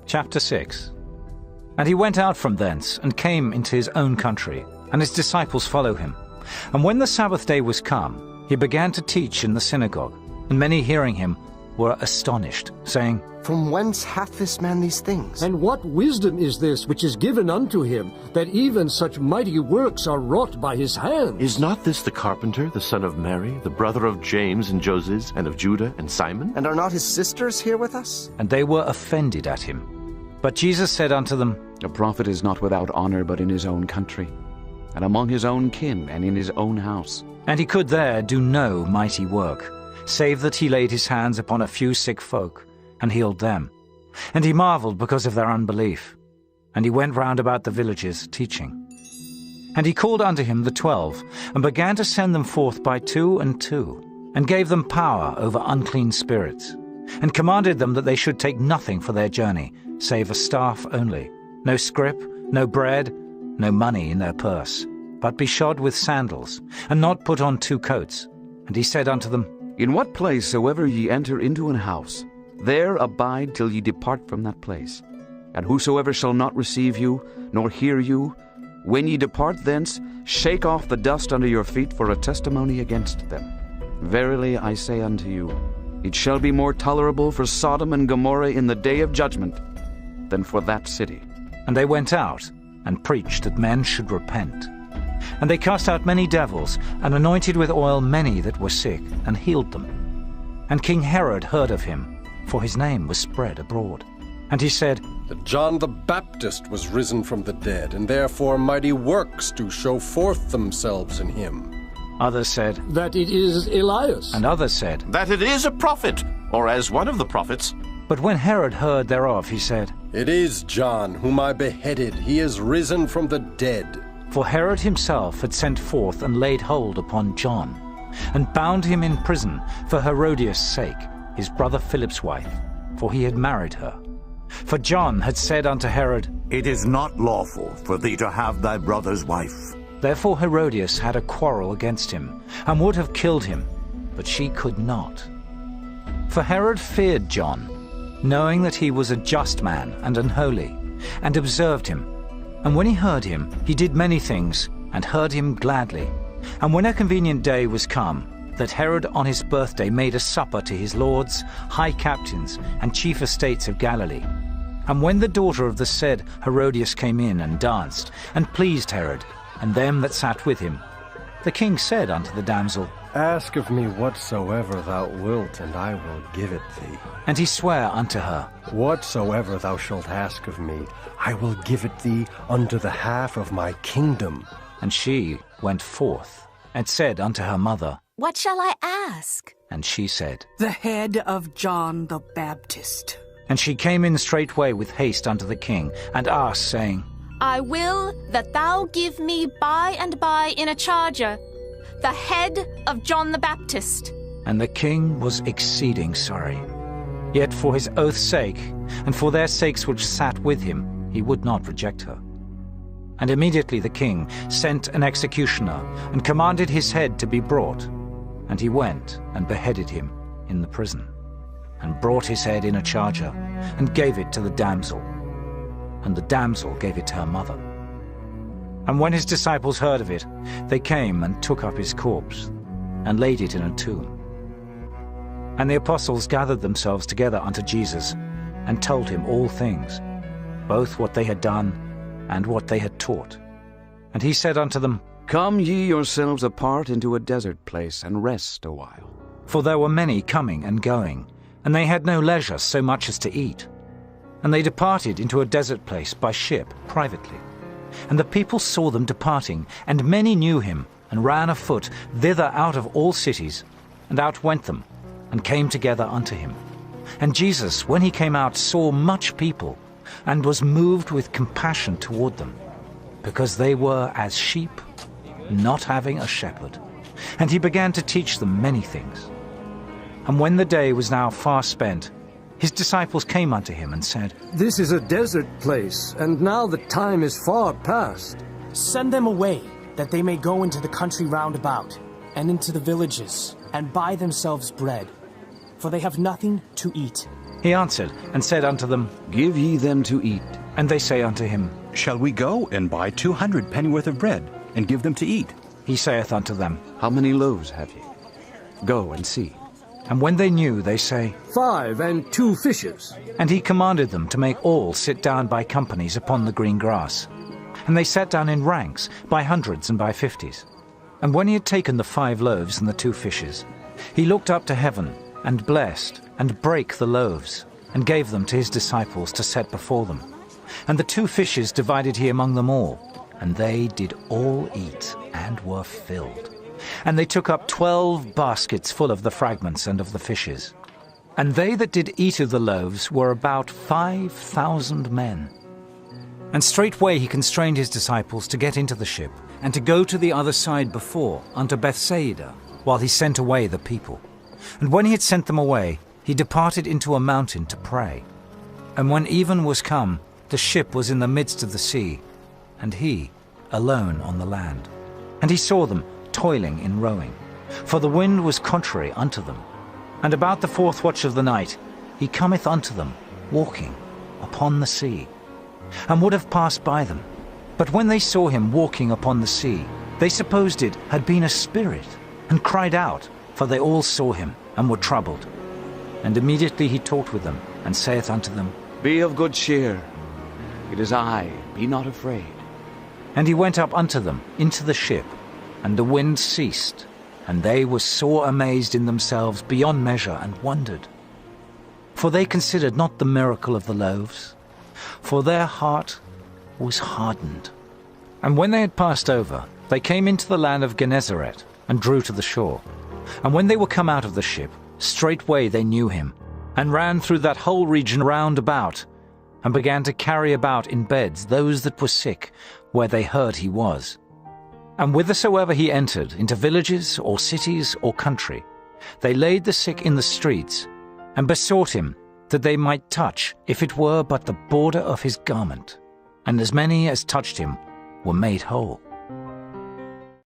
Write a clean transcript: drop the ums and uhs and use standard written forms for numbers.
Chapter 6. And he went out from thence, and came into his own country, and his disciples follow him. And when the Sabbath day was come, he began to teach in the synagogue. And many hearing him were astonished, saying, From whence hath this man these things? And what wisdom is this which is given unto him, that even such mighty works are wrought by his hands? Is not this the carpenter, the son of Mary, the brother of James and Joses, and of Judah and Simon? And are not his sisters here with us? And they were offended at him. But Jesus said unto them, A prophet is not without honor but in his own country, and among his own kin, and in his own house. And he could there do no mighty work, save that he laid his hands upon a few sick folk, and healed them. And he marveled because of their unbelief. And he went round about the villages, teaching. And he called unto him the 12, and began to send them forth by 2 and 2, and gave them power over unclean spirits, and commanded them that they should take nothing for their journey, save a staff only, no scrip, no bread, no money in their purse, but be shod with sandals, and not put on 2 coats. And he said unto them, In what place soever ye enter into an house, there abide till ye depart from that place. And whosoever shall not receive you, nor hear you, when ye depart thence, shake off the dust under your feet for a testimony against them. Verily I say unto you, it shall be more tolerable for Sodom and Gomorrah in the day of judgment than for that city. And they went out, and preached that men should repent. And they cast out many devils, and anointed with oil many that were sick, and healed them. And King Herod heard of him, for his name was spread abroad. And he said, That John the Baptist was risen from the dead, and therefore mighty works do show forth themselves in him. Others said, That it is Elias. And others said, That it is a prophet, or as one of the prophets. But when Herod heard thereof, he said, It is John, whom I beheaded. He is risen from the dead. For Herod himself had sent forth and laid hold upon John, and bound him in prison for Herodias' sake, his brother Philip's wife, for he had married her. For John had said unto Herod, It is not lawful for thee to have thy brother's wife. Therefore Herodias had a quarrel against him, and would have killed him, but she could not. For Herod feared John, knowing that he was a just man and unholy, and observed him. And when he heard him, he did many things, and heard him gladly. And when a convenient day was come, that Herod on his birthday made a supper to his lords, high captains, and chief estates of Galilee. And when the daughter of the said Herodias came in and danced, and pleased Herod, and them that sat with him, the king said unto the damsel, Ask of me whatsoever thou wilt, and I will give it thee. And he sware unto her, Whatsoever thou shalt ask of me, I will give it thee unto the half of my kingdom. And she went forth, and said unto her mother, What shall I ask? And she said, The head of John the Baptist. And she came in straightway with haste unto the king, and asked, saying, I will that thou give me by and by in a charger the head of John the Baptist. And the king was exceeding sorry. Yet for his oath's sake, and for their sakes which sat with him, he would not reject her. And immediately the king sent an executioner, and commanded his head to be brought. And he went and beheaded him in the prison, and brought his head in a charger, and gave it to the damsel. And the damsel gave it to her mother. And when his disciples heard of it, they came and took up his corpse, and laid it in a tomb. And the apostles gathered themselves together unto Jesus, and told him all things, both what they had done, and what they had taught. And he said unto them, Come ye yourselves apart into a desert place, and rest a while. For there were many coming and going, and they had no leisure so much as to eat. And they departed into a desert place by ship privately. And the people saw them departing, and many knew him, and ran afoot thither out of all cities, and outwent them, and came together unto him. And Jesus, when he came out, saw much people, and was moved with compassion toward them, because they were as sheep, not having a shepherd. And he began to teach them many things. And when the day was now far spent, his disciples came unto him and said, This is a desert place, and now the time is far past. Send them away, that they may go into the country round about, and into the villages, and buy themselves bread, for they have nothing to eat. He answered and said unto them, Give ye them to eat. And they say unto him, Shall we go and buy 200 pennyworth of bread, and give them to eat? He saith unto them, How many loaves have ye? Go and see. And when they knew, they say, 5 and 2 fishes. And he commanded them to make all sit down by companies upon the green grass. And they sat down in ranks, by hundreds and by 50s. And when he had taken the 5 loaves and the 2 fishes, he looked up to heaven, and blessed, and brake the loaves, and gave them to his disciples to set before them. And the 2 fishes divided he among them all, and they did all eat, and were filled. And they took up 12 baskets full of the fragments and of the fishes. And they that did eat of the loaves were about 5,000 men. And straightway he constrained his disciples to get into the ship, and to go to the other side before, unto Bethsaida, while he sent away the people. And when he had sent them away, he departed into a mountain to pray. And when even was come, the ship was in the midst of the sea, and he alone on the land. And he saw them toiling in rowing, for the wind was contrary unto them. And about the 4th watch of the night he cometh unto them, walking upon the sea, and would have passed by them. But when they saw him walking upon the sea, they supposed it had been a spirit, and cried out, for they all saw him, and were troubled. And immediately he talked with them, and saith unto them, Be of good cheer. It is I, be not afraid. And he went up unto them into the ship, and the wind ceased, and they were sore amazed in themselves beyond measure, and wondered. For they considered not the miracle of the loaves, for their heart was hardened. And when they had passed over, they came into the land of Gennesaret, and drew to the shore. And when they were come out of the ship, straightway they knew him, and ran through that whole region round about, and began to carry about in beds those that were sick, where they heard he was. And whithersoever he entered, into villages, or cities, or country, they laid the sick in the streets, and besought him that they might touch, if it were but the border of his garment. And as many as touched him were made whole.